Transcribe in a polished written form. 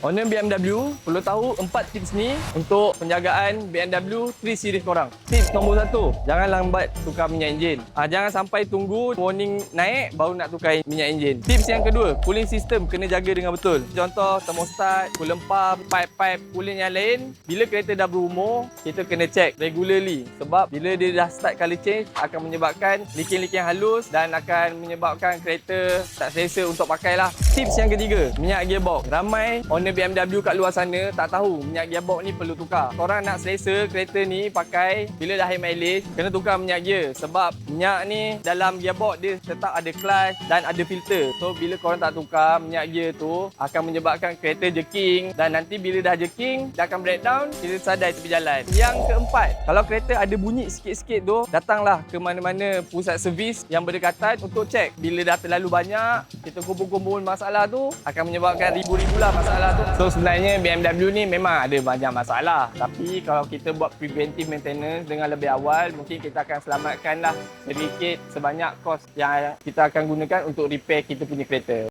Owner BMW perlu tahu 4 tips ni untuk penjagaan BMW 3 Series korang. Tips nombor 1, jangan lambat tukar minyak enjin. Jangan sampai tunggu warning naik baru nak tukar minyak enjin. Tips yang kedua, cooling system kena jaga dengan betul. Contoh thermostat, coolant pump, pipe cooling yang lain. Bila kereta dah berumur, kita kena check regularly. Sebab bila dia dah start color change, akan menyebabkan leaking-leaking halus dan akan menyebabkan kereta tak selesa untuk pakai lah. Tips yang ketiga, minyak gearbox. Ramai owner BMW kat luar sana tak tahu minyak gearbox ni perlu tukar. Korang nak selesa kereta ni pakai bila dah high mileage, kena tukar minyak gear. Sebab minyak ni dalam gearbox dia tetap ada clutch dan ada filter. So bila korang tak tukar minyak gear tu, akan menyebabkan kereta jerking. Dan nanti bila dah jerking, dah akan breakdown, kita sadai tepi jalan. Yang keempat, kalau kereta ada bunyi sikit-sikit tu, datanglah ke mana-mana pusat servis yang berdekatan untuk cek. Bila dah terlalu banyak, kita kumpul-kumpul masalah tu, akan menyebabkan ribu-ribu lah masalah tu. So sebenarnya BMW ni memang ada banyak masalah. Tapi kalau kita buat preventive maintenance dengan lebih awal, mungkin kita akan selamatkan lah sedikit sebanyak kos yang kita akan gunakan untuk repair kita punya kereta.